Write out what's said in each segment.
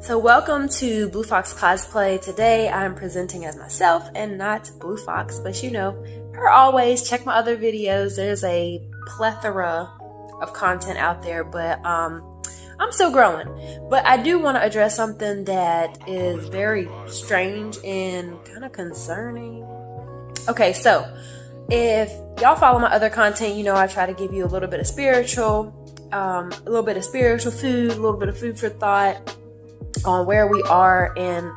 So welcome to Blue Fox Cosplay. Today I'm presenting as myself and not Blue Fox, but you know, per always, check my other videos. There's a plethora of content out there, but I'm still growing. But I do want to address something that is very strange and kind of concerning. Okay, so if y'all follow my other content, you know I try to give you a little bit of spiritual food, a little bit of food for thought on where we are. And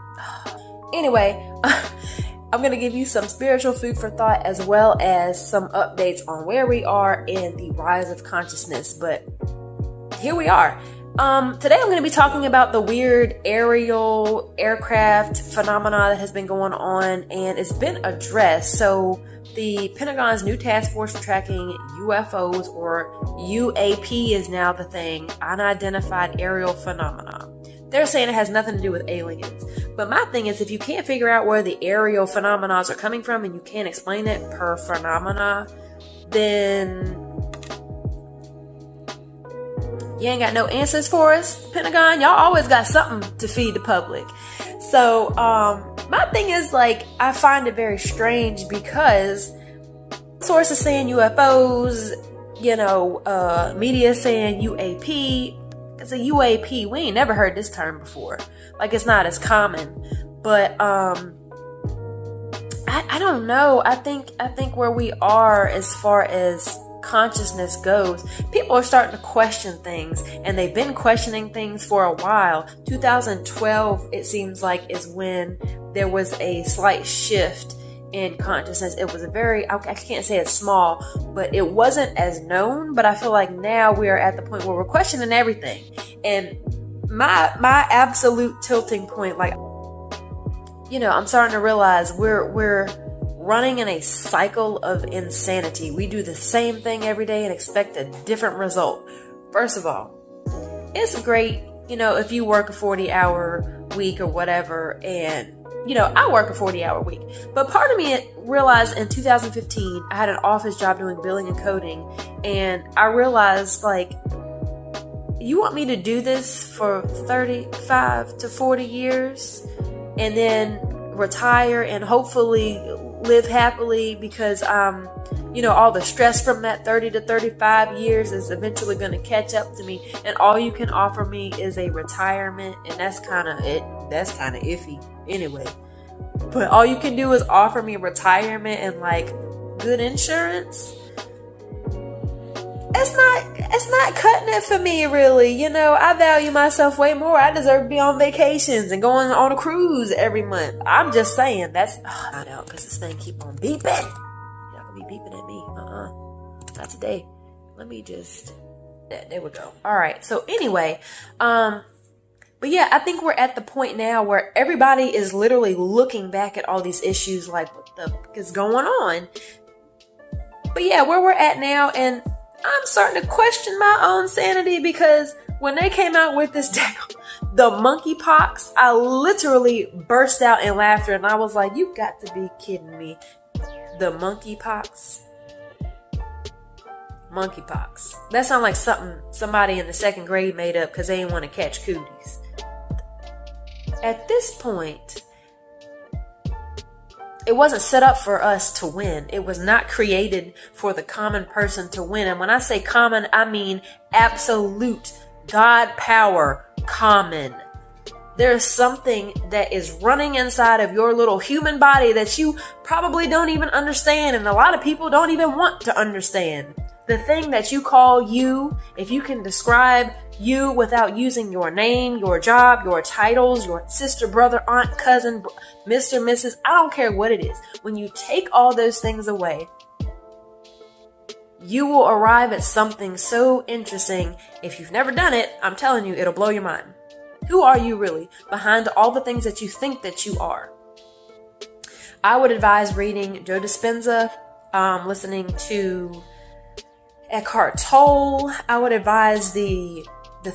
anyway, I'm going to give you some spiritual food for thought as well as some updates on where we are in the rise of consciousness. But here we are. Today I'm going to be talking about the weird aerial aircraft phenomena that has been going on, and it's been addressed. So the Pentagon's new task force for tracking UFOs, or UAP, is now the thing, unidentified aerial phenomena. They're saying it has nothing to do with aliens. But my thing is, if you can't figure out where the aerial phenomena are coming from and you can't explain it per phenomena, then you ain't got no answers for us, Pentagon. Y'all always got something to feed the public. So my thing is, like, I find it very strange because sources saying UFOs, you know, media saying UAP. It's a UAP. We ain't never heard this term before. Like, it's not as common. But I don't know. I think where we are as far as consciousness goes, people are starting to question things, and they've been questioning things for a while. 2012, it seems like, is when there was a slight shift in consciousness. It was a very, I can't say it's small, but it wasn't as known. But I feel like now we are at the point where we're questioning everything. And my absolute tilting point, like, you know, I'm starting to realize we're running in a cycle of insanity. We do the same thing every day and expect a different result. First of all, it's great, you know, if you work a 40-hour week or whatever, and you know, I work a 40-hour week. But part of me realized in 2015, I had an office job doing billing and coding, and I realized, like, you want me to do this for 35 to 40 years and then retire and hopefully live happily, because you know, all the stress from that 30 to 35 years is eventually going to catch up to me, and all you can offer me is a retirement, and that's kind of iffy anyway. But all you can do is offer me retirement and like good insurance. It's not cutting it for me, really. You know, I value myself way more. I deserve to be on vacations and going on a cruise every month. I'm just saying, that's not out, because this thing keep on beeping. You're not gonna be beeping at me. Not today. Let me just, there we go. All right. So anyway, but yeah, I think we're at the point now where everybody is literally looking back at all these issues like, what the fuck is going on? But yeah, where we're at now, and I'm starting to question my own sanity, because when they came out with this the monkeypox, I literally burst out in laughter, and I was like, you got to be kidding me. The monkeypox? Monkeypox. That sounds like something somebody in the second grade made up because they didn't want to catch cooties. At this point, it wasn't set up for us to win. It was not created for the common person to win. And when I say common, I mean absolute God power common. There's something that is running inside of your little human body that you probably don't even understand, and a lot of people don't even want to understand. The thing that you call you, if you can describe you without using your name, your job, your titles, your sister, brother, aunt, cousin, Mr., Mrs., I don't care what it is. When you take all those things away, you will arrive at something so interesting. If you've never done it, I'm telling you, it'll blow your mind. Who are you really behind all the things that you think that you are? I would advise reading Joe Dispenza, listening to Eckhart Tolle. I would advise the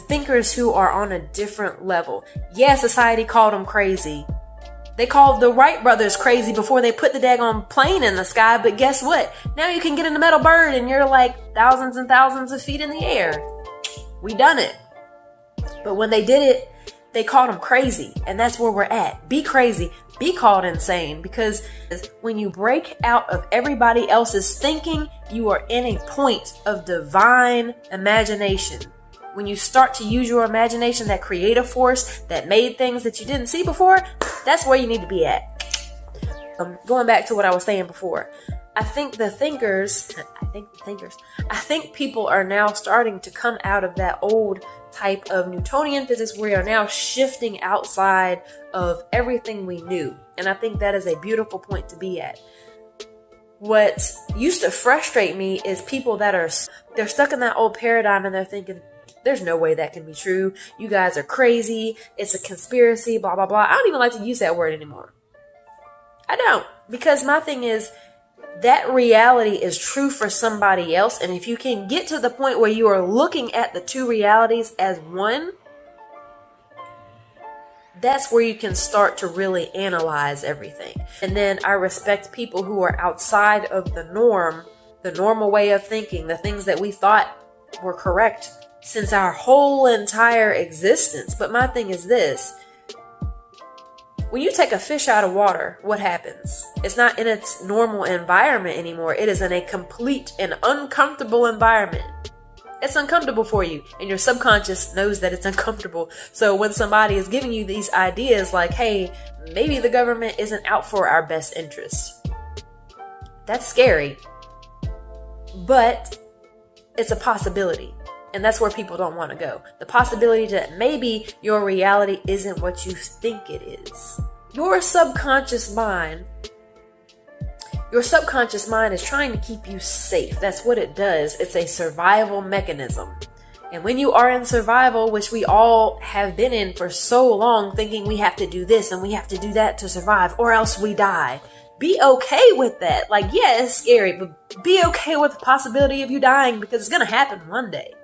thinkers who are on a different level. Yeah, society called them crazy. They called the Wright brothers crazy before they put the daggone plane in the sky, but guess what? Now you can get in the metal bird and you're like thousands and thousands of feet in the air. We done it. But when they did it, they called him crazy. And that's where we're at. Be crazy. Be called insane. Because when you break out of everybody else's thinking, you are in a point of divine imagination. When you start to use your imagination, that creative force that made things that you didn't see before, that's where you need to be at. Going back to what I was saying before, I think people are now starting to come out of that old type of Newtonian physics where we are now shifting outside of everything we knew. And I think that is a beautiful point to be at. What used to frustrate me is people that they're stuck in that old paradigm and they're thinking, there's no way that can be true. You guys are crazy. It's a conspiracy, blah, blah, blah. I don't even like to use that word anymore. I don't. Because my thing is, that reality is true for somebody else. And if you can get to the point where you are looking at the two realities as one, that's where you can start to really analyze everything. And then I respect people who are outside of the norm, the normal way of thinking, the things that we thought were correct since our whole entire existence. But my thing is this. When you take a fish out of water, what happens? It's not in its normal environment anymore. It is in a complete and uncomfortable environment. It's uncomfortable for you, and your subconscious knows that it's uncomfortable. So when somebody is giving you these ideas like, hey, maybe the government isn't out for our best interests, that's scary, but it's a possibility. And that's where people don't want to go. The possibility that maybe your reality isn't what you think it is. Your subconscious mind is trying to keep you safe. That's what it does. It's a survival mechanism. And when you are in survival, which we all have been in for so long, thinking we have to do this and we have to do that to survive or else we die. Be okay with that. Like, yeah, it's scary, but be okay with the possibility of you dying because it's going to happen one day.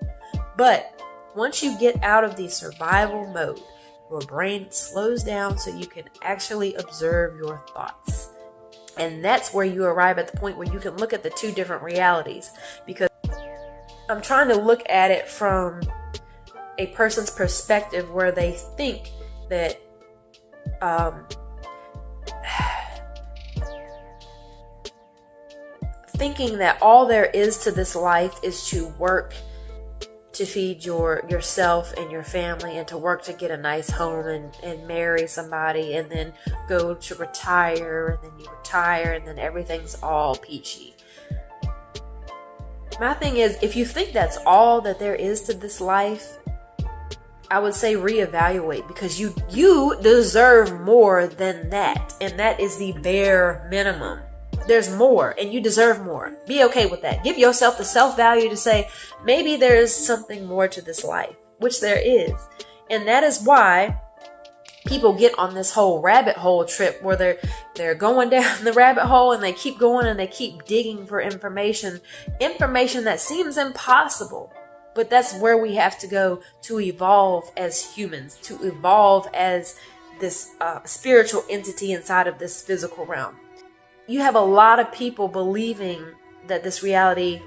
But once you get out of the survival mode, your brain slows down so you can actually observe your thoughts. And that's where you arrive at the point where you can look at the two different realities. Because I'm trying to look at it from a person's perspective where they think that thinking that all there is to this life is to work to feed yourself and your family and to work to get a nice home and marry somebody and then go to retire and then you retire and then everything's all peachy. My thing is, if you think that's all that there is to this life, I would say reevaluate, because you deserve more than that, and that is the bare minimum. There's more, and you deserve more. Be okay with that. Give yourself the self-value to say, maybe there's something more to this life, which there is. And that is why people get on this whole rabbit hole trip where they're going down the rabbit hole and they keep going and they keep digging for information that seems impossible. But that's where we have to go to evolve as humans, to evolve as this spiritual entity inside of this physical realm. You have a lot of people believing that this reality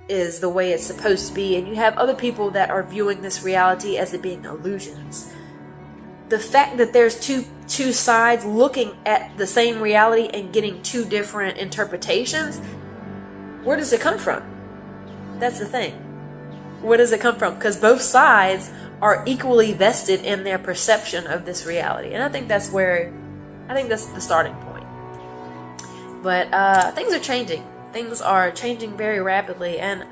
is the way it's supposed to be, and you have other people that are viewing this reality as it being illusions. The fact that there's two sides looking at the same reality and getting two different interpretations, where does it come from? That's the thing. Where does it come from? Because both sides are equally vested in their perception of this reality. And I think that's the starting point. But things are changing. Things are changing very rapidly. And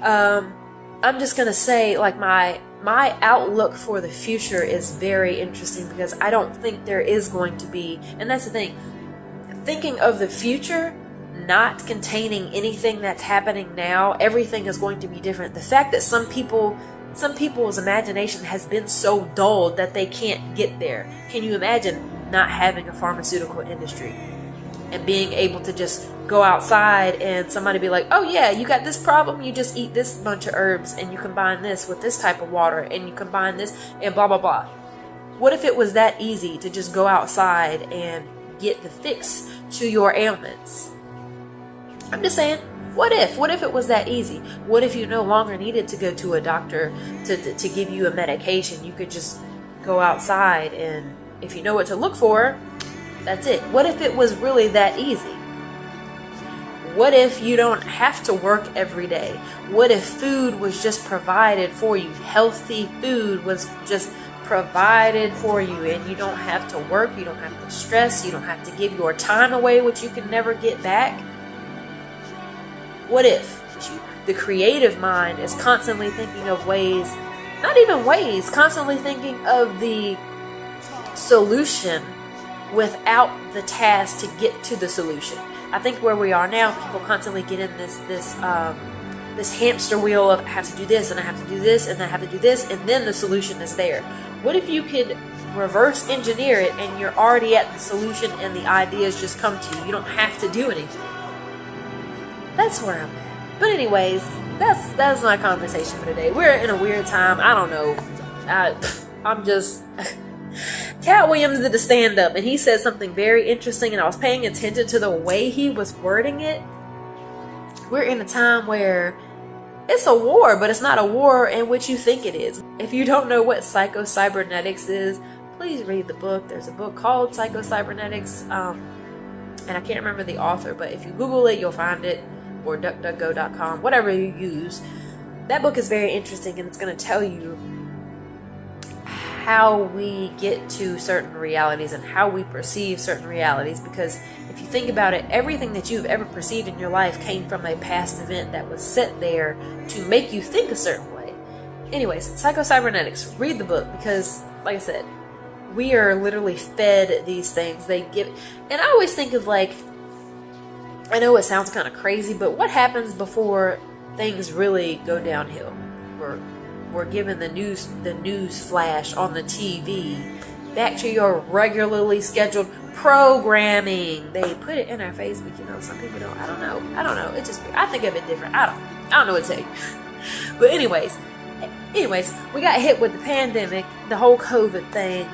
I'm just going to say, like, my outlook for the future is very interesting, because I don't think there is going to be, and that's the thing, thinking of the future not containing anything that's happening now, everything is going to be different. The fact that some people's imagination has been so dulled that they can't get there. Can you imagine not having a pharmaceutical industry and being able to just go outside and somebody be like, oh yeah, you got this problem, you just eat this bunch of herbs and you combine this with this type of water and you combine this and blah blah blah. What if it was that easy to just go outside and get the fix to your ailments? I'm just saying, what if it was that easy? What if you no longer needed to go to a doctor to give you a medication? You could just go outside, and if you know what to look for, that's it. What if it was really that easy? What if you don't have to work every day? What if food was just provided for you? Healthy food was just provided for you, and you don't have to work, you don't have to stress, you don't have to give your time away, which you can never get back. What if the creative mind is constantly thinking of ways, not even ways, constantly thinking of the solution without the task to get to the solution? I think where we are now, people constantly get in this hamster wheel of I have to do this, and I have to do this, and I have to do this, and then the solution is there. What if you could reverse engineer it, and you're already at the solution, and the ideas just come to you? You don't have to do anything. That's where I'm at. But anyways, that's my conversation for today. We're in a weird time. I don't know. I'm just... Cat Williams did a stand-up, and he said something very interesting, and I was paying attention to the way he was wording it. We're in a time where it's a war, but it's not a war in which you think it is. If you don't know what psycho-cybernetics is, please read the book. There's a book called Psycho-Cybernetics, and I can't remember the author, but if you Google it, you'll find it, or duckduckgo.com, whatever you use. That book is very interesting, and it's going to tell you how we get to certain realities and how we perceive certain realities, because if you think about it, everything that you've ever perceived in your life came from a past event that was set there to make you think a certain way. Anyways, Psycho-Cybernetics, read the book, because like I said, we are literally fed these things. They give, and I always think of, like, I know it sounds kind of crazy, but what happens before things really go downhill? We're given the news flash on the TV. Back to your regularly scheduled programming. They put it in our face, but some people don't. I don't know. It just, I think of it different. I don't know what to tell you. But anyways, we got hit with the pandemic, the whole COVID thing,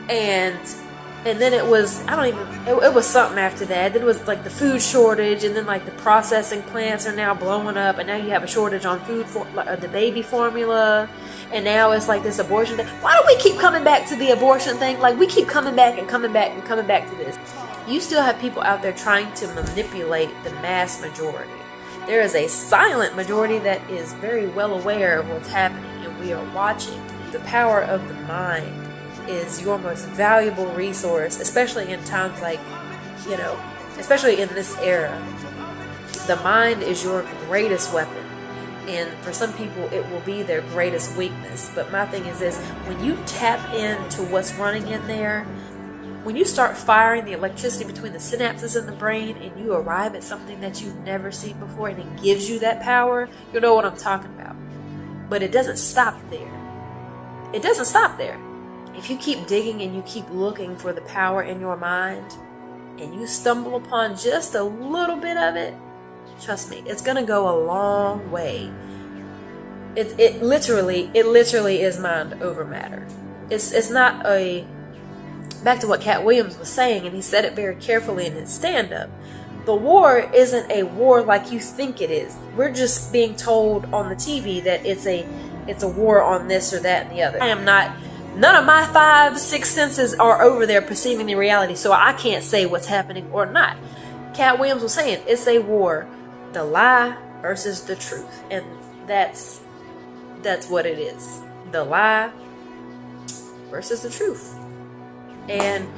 and then it was, it was something after that. Then it was like the food shortage, and then like the processing plants are now blowing up, and now you have a shortage on food for the baby formula, and now it's like this abortion thing. Why do we keep coming back to the abortion thing? Like, we keep coming back and coming back and coming back to this. You still have people out there trying to manipulate the mass majority. There is a silent majority that is very well aware of what's happening, and we are watching. The power of the mind is your most valuable resource, especially in times like, especially in this era. The mind is your greatest weapon, and for some people it will be their greatest weakness. But my thing is this: when you tap into what's running in there, when you start firing the electricity between the synapses in the brain, and you arrive at something that you've never seen before, and it gives you that power, you'll know what I'm talking about. But it doesn't stop there. It doesn't stop there. If you keep digging and you keep looking for the power in your mind, and you stumble upon just a little bit of it, trust me, it's gonna go a long way. It literally is mind over matter. It's not a, back to what Cat Williams was saying, and he said it very carefully in his stand-up. The war isn't a war like you think it is. We're just being told on the TV that it's a war on this or that and the other. None of my 5, 6 senses are over there perceiving the reality, so I can't say what's happening or not. Cat Williams was saying it's a war, the lie versus the truth, and that's what it is. The lie versus the truth. And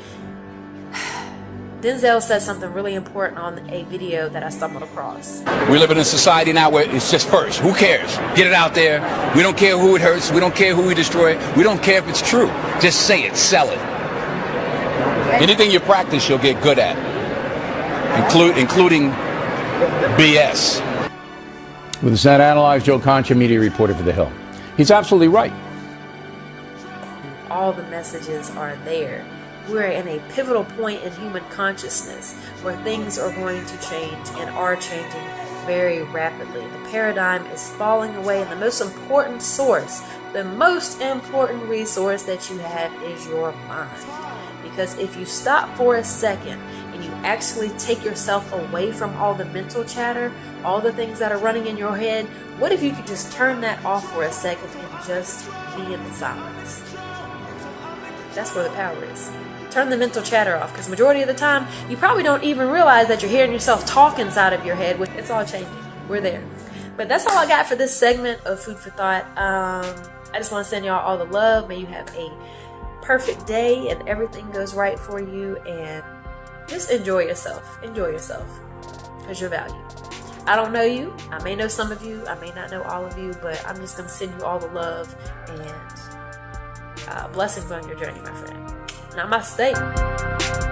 Denzel said something really important on a video that I stumbled across. We live in a society now where it's just first. Who cares? Get it out there. We don't care who it hurts. We don't care who we destroy. We don't care if it's true. Just say it. Sell it. Anything you practice, you'll get good at. Including BS. With the Senate Analyzed, Joe Concha, media reporter for The Hill. He's absolutely right. All the messages are there. We're in a pivotal point in human consciousness where things are going to change and are changing very rapidly. The paradigm is falling away, and the most important source, the most important resource that you have is your mind. Because if you stop for a second and you actually take yourself away from all the mental chatter, all the things that are running in your head, what if you could just turn that off for a second and just be in the silence? That's where the power is. Turn the mental chatter off, because majority of the time, you probably don't even realize that you're hearing yourself talk inside of your head. It's all changing. We're there. But that's all I got for this segment of Food for Thought. I just want to send y'all all the love. May you have a perfect day and everything goes right for you. And just enjoy yourself. Enjoy yourself, because you're valued. I don't know you. I may know some of you. I may not know all of you. But I'm just going to send you all the love and blessings on your journey, my friend. Namaste.